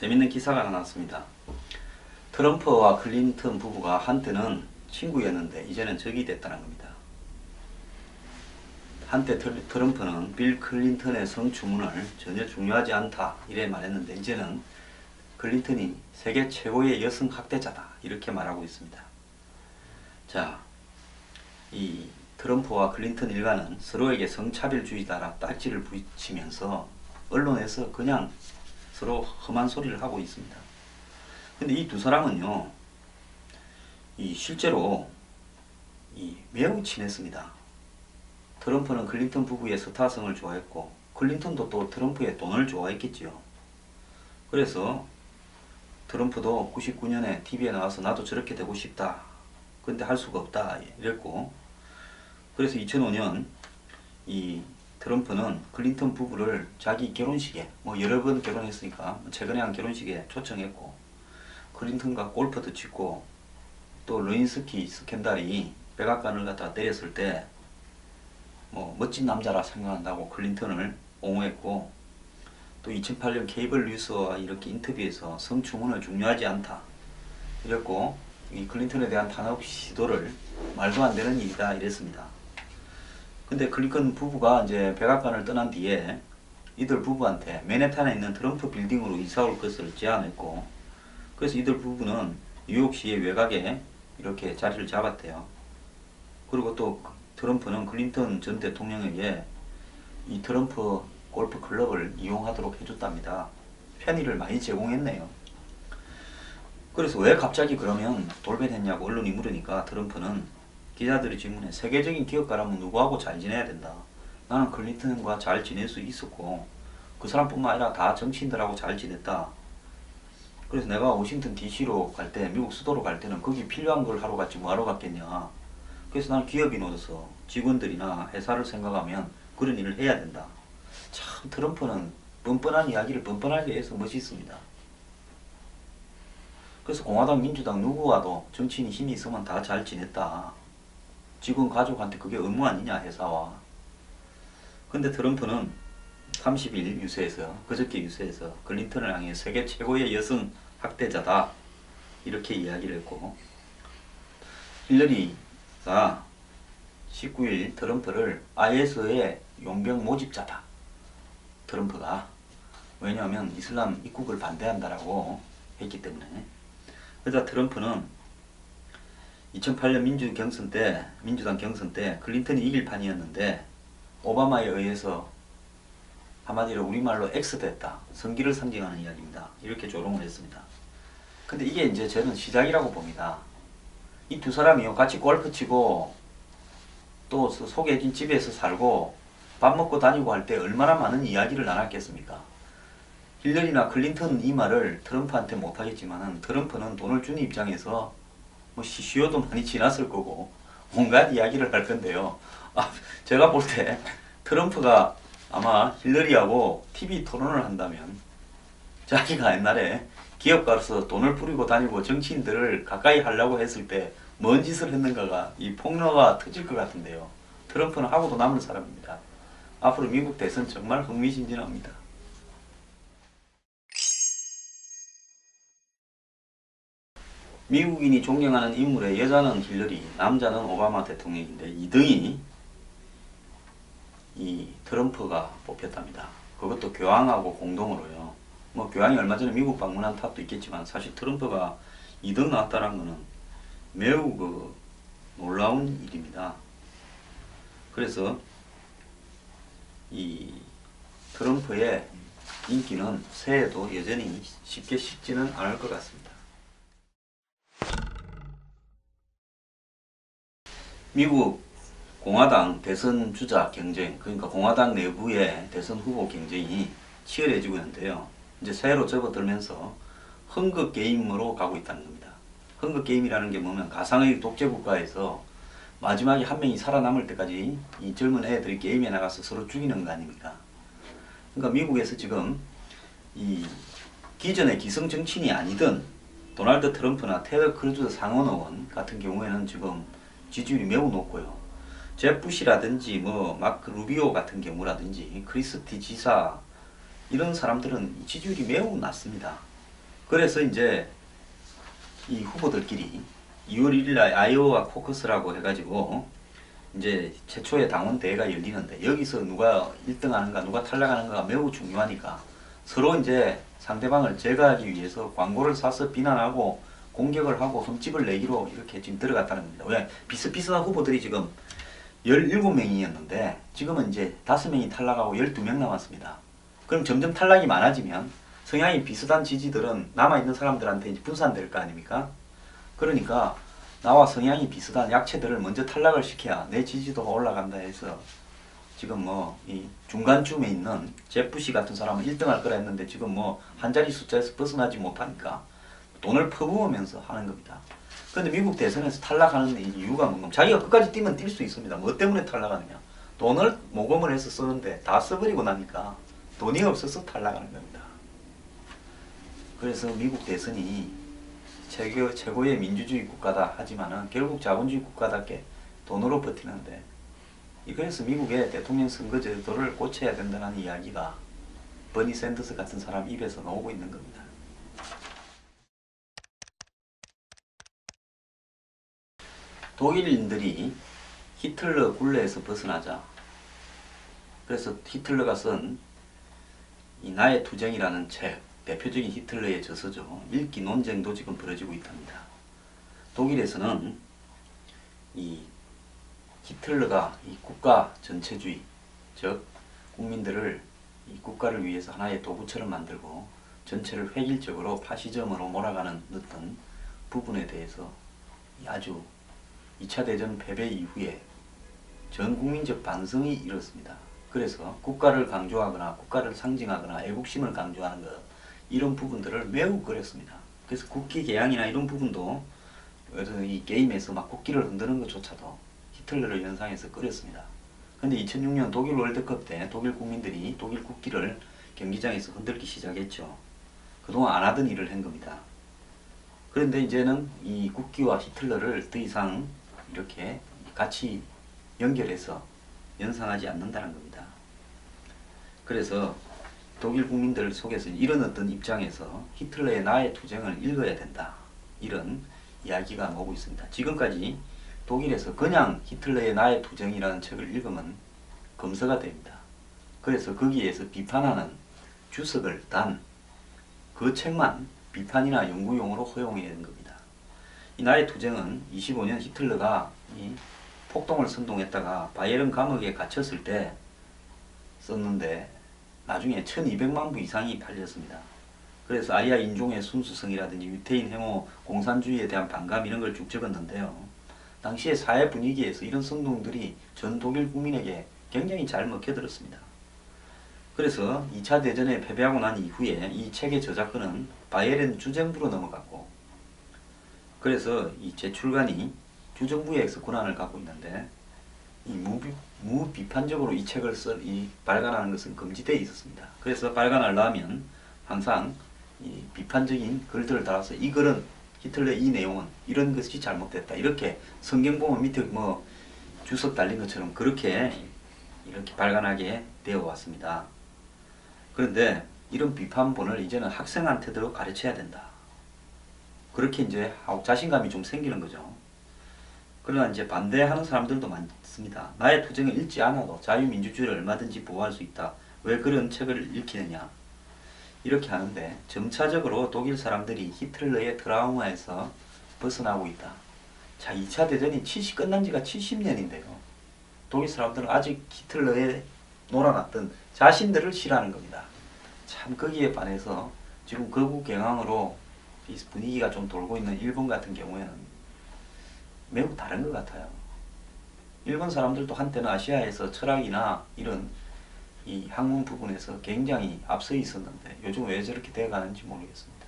재밌는 기사가 나왔습니다. 트럼프와 클린턴 부부가 한때는 친구였는데 이제는 적이 됐다는 겁니다. 한때 트럼프는 빌 클린턴의 성추문을 전혀 중요하지 않다 이래 말했는데 이제는 클린턴이 세계 최고의 여성 학대자다 이렇게 말하고 있습니다. 자, 이 트럼프와 클린턴 일가는 서로에게 성차별주의다라 딱지를 붙이면서 언론에서 그냥 서로 험한 소리를 하고 있습니다. 근데 이 두 사람은요, 실제로 매우 친했습니다. 트럼프는 클린턴 부부의 스타성을 좋아했고 클린턴도 또 트럼프의 돈을 좋아했겠지요. 그래서 트럼프도 99년에 TV에 나와서 나도 저렇게 되고 싶다. 근데 할 수가 없다. 이랬고 그래서 2005년 이 트럼프는 클린턴 부부를 자기 결혼식에 여러 번 결혼했으니까 최근에 한 결혼식에 초청했고 클린턴과 골프도 치고 또 레윈스키 스캔들이 백악관을 갖다 때렸을 때 멋진 남자라 생각한다고 클린턴을 옹호했고 또 2008년 케이블 뉴스와 이렇게 인터뷰에서 성추문을 중요하지 않다 이랬고 이 클린턴에 대한 탄압 시도를 말도 안 되는 일이다 이랬습니다. 근데 클린턴 부부가 이제 백악관을 떠난 뒤에 이들 부부한테 맨해튼에 있는 트럼프 빌딩으로 이사 올 것을 제안했고 그래서 이들 부부는 뉴욕시의 외곽에 이렇게 자리를 잡았대요. 그리고 또 트럼프는 클린턴 전 대통령에게 이 트럼프 골프 클럽을 이용하도록 해줬답니다. 편의를 많이 제공했네요. 그래서 왜 갑자기 그러면 돌변했냐고 언론이 물으니까 트럼프는 기자들이 질문해 세계적인 기업가라면 누구하고 잘 지내야 된다. 나는 클린턴과 잘 지낼 수 있었고 그 사람뿐만 아니라 다 정치인들하고 잘 지냈다. 그래서 내가 워싱턴 DC로 갈 때 미국 수도로 갈 때는 거기 필요한 걸 하러 갔지 뭐하러 갔겠냐. 그래서 나는 기업인으로서 직원들이나 회사를 생각하면 그런 일을 해야 된다. 참 트럼프는 뻔뻔한 이야기를 뻔뻔하게 해서 멋있습니다. 그래서 공화당 민주당 누구와도 정치인이 힘이 있으면 다 잘 지냈다. 직원 가족한테 그게 의무 아니냐 회사와. 근데 트럼프는 30일 유세에서 그저께 유세에서 클린턴을 향해 세계 최고의 여성 학대자다 이렇게 이야기를 했고 힐러리가 19일 트럼프를 IS의 용병 모집자다. 트럼프가 왜냐하면 이슬람 입국을 반대한다라고 했기 때문에. 그러다 트럼프는 2008년 민주당 경선 때 클린턴이 이길 판이었는데 오바마에 의해서 한마디로 우리말로 X됐다. 성기를 상징하는 이야기입니다. 이렇게 조롱을 했습니다. 근데 이게 이제 저는 시작이라고 봅니다. 이 두 사람이요 같이 골프 치고 또 소개해준 집에서 살고 밥 먹고 다니고 할 때 얼마나 많은 이야기를 나눴겠습니까? 힐러리나 클린턴은 이 말을 트럼프한테 못하겠지만은 트럼프는 돈을 주는 입장에서 시시효도 많이 지났을 거고 온갖 이야기를 할 건데요. 제가 볼 때 트럼프가 아마 힐러리하고 TV 토론을 한다면 자기가 옛날에 기업가로서 돈을 뿌리고 다니고 정치인들을 가까이 하려고 했을 때 뭔 짓을 했는가가 이 폭로가 터질 것 같은데요. 트럼프는 하고도 남을 사람입니다. 앞으로 미국 대선 정말 흥미진진합니다. 미국인이 존경하는 인물의 여자는 힐러리, 남자는 오바마 대통령인데 2등이 이 트럼프가 뽑혔답니다. 그것도 교황하고 공동으로요. 교황이 얼마 전에 미국 방문한 탓도 있겠지만 사실 트럼프가 2등 나왔다는 것은 매우 놀라운 일입니다. 그래서 이 트럼프의 인기는 새해도 여전히 쉽게 식지는 않을 것 같습니다. 미국 공화당 대선 주자 경쟁, 그러니까 공화당 내부의 대선 후보 경쟁이 치열해지고 있는데요. 이제 새해로 접어들면서 헝거 게임으로 가고 있다는 겁니다. 헝거 게임이라는 게 뭐냐면 가상의 독재 국가에서 마지막에 한 명이 살아남을 때까지 이 젊은 애들이 게임에 나가서 서로 죽이는 거 아닙니까? 그러니까 미국에서 지금 이 기존의 기성 정치인이 아니던 도널드 트럼프나 테드 크루즈 상원의원 같은 경우에는 지금 지지율이 매우 높고요. 제 부시라든지 마크 루비오 같은 경우라든지 크리스티 지사 이런 사람들은 지지율이 매우 낮습니다. 그래서 이제 이 후보들끼리 2월 1일 날 아이오와 코커스라고 해가지고 이제 최초의 당원 대회가 열리는데 여기서 누가 1등 하는가 누가 탈락하는가가 매우 중요하니까 서로 이제 상대방을 제거하기 위해서 광고를 사서 비난하고 공격을 하고 흠집을 내기로 이렇게 지금 들어갔다는 겁니다. 왜? 비슷비슷한 후보들이 지금 17명이었는데 지금은 이제 5명이 탈락하고 12명 남았습니다. 그럼 점점 탈락이 많아지면 성향이 비슷한 지지들은 남아있는 사람들한테 이제 분산될 거 아닙니까? 그러니까 나와 성향이 비슷한 약체들을 먼저 탈락을 시켜야 내 지지도가 올라간다 해서 지금 뭐 이 중간쯤에 있는 제프씨 같은 사람은 1등 할 거라 했는데 지금 뭐 한 자리 숫자에서 벗어나지 못하니까 돈을 퍼부으면서 하는 겁니다. 그런데 미국 대선에서 탈락하는 이유가 뭔가 자기가 끝까지 뛰면 뛸 수 있습니다. 뭐 때문에 탈락하느냐. 돈을 모금을 해서 쓰는데 다 써버리고 나니까 돈이 없어서 탈락하는 겁니다. 그래서 미국 대선이 최고의 민주주의 국가다 하지만은 결국 자본주의 국가답게 돈으로 버티는데 그래서 미국의 대통령 선거 제도를 고쳐야 된다는 이야기가 버니 샌더스 같은 사람 입에서 나오고 있는 겁니다. 독일인들이 히틀러 굴레에서 벗어나자 그래서 히틀러가 쓴 이 나의 투쟁이라는 책 대표적인 히틀러의 저서죠. 읽기 논쟁도 지금 벌어지고 있답니다. 독일에서는 이 히틀러가 이 국가 전체주의, 즉 국민들을 이 국가를 위해서 하나의 도구처럼 만들고 전체를 획일적으로 파시즘으로 몰아가는 어떤 부분에 대해서 아주 2차 대전 패배 이후에 전 국민적 반성이 일었습니다. 그래서 국가를 강조하거나 국가를 상징하거나 애국심을 강조하는 것 이런 부분들을 매우 그렸습니다. 그래서 국기 개양이나 이런 부분도 이 게임에서 막 국기를 흔드는 것조차도 히틀러를 연상해서 그렸습니다. 근데 2006년 독일 월드컵 때 독일 국민들이 독일 국기를 경기장에서 흔들기 시작했죠. 그동안 안 하던 일을 한 겁니다. 그런데 이제는 이 국기와 히틀러를 더 이상 이렇게 같이 연결해서 연상하지 않는다는 겁니다. 그래서 독일 국민들 속에서 이런 어떤 입장에서 히틀러의 나의 투쟁을 읽어야 된다. 이런 이야기가 나오고 있습니다. 지금까지 독일에서 그냥 히틀러의 나의 투쟁이라는 책을 읽으면 검사가 됩니다. 그래서 거기에서 비판하는 주석을 단 그 책만 비판이나 연구용으로 허용해야 되는 겁니다. 이 나의 투쟁은 25년 히틀러가 이 폭동을 선동했다가 바이에른 감옥에 갇혔을 때 썼는데 나중에 1200만 부 이상이 팔렸습니다. 그래서 아리아 인종의 순수성이라든지 유태인 혐오, 공산주의에 대한 반감 이런 걸 쭉 적었는데요. 당시의 사회 분위기에서 이런 선동들이 전 독일 국민에게 굉장히 잘 먹혀들었습니다. 그래서 2차 대전에 패배하고 난 이후에 이 책의 저작권은 바이에른 주정부로 넘어갔고 그래서 이 제출관이 주정부에서 권한을 갖고 있는데 이 무비판적으로 이 책을 발간하는 것은 금지되어 있었습니다. 그래서 발간하려 하면 항상 이 비판적인 글들을 달아서 이 글은 히틀러의 이 내용은 이런 것이 잘못됐다. 이렇게 성경 보면 밑에 뭐 주석 달린 것처럼 그렇게 이렇게 발간하게 되어 왔습니다. 그런데 이런 비판본을 이제는 학생한테도 가르쳐야 된다. 그렇게 이제 자신감이 좀 생기는 거죠. 그러나 이제 반대하는 사람들도 많습니다. 나의 투쟁을 읽지 않아도 자유민주주의를 얼마든지 보호할 수 있다. 왜 그런 책을 읽히느냐. 이렇게 하는데 점차적으로 독일 사람들이 히틀러의 트라우마에서 벗어나고 있다. 자, 2차 대전이 끝난 지가 70년인데요. 독일 사람들은 아직 히틀러에 놀아났던 자신들을 싫어하는 겁니다. 참 거기에 반해서 지금 거국 경항으로 분위기가 좀 돌고 있는 일본 같은 경우에는 매우 다른 것 같아요. 일본 사람들도 한때는 아시아에서 철학이나 이런 이 학문 부분에서 굉장히 앞서 있었는데 요즘 왜 저렇게 돼가는지 모르겠습니다.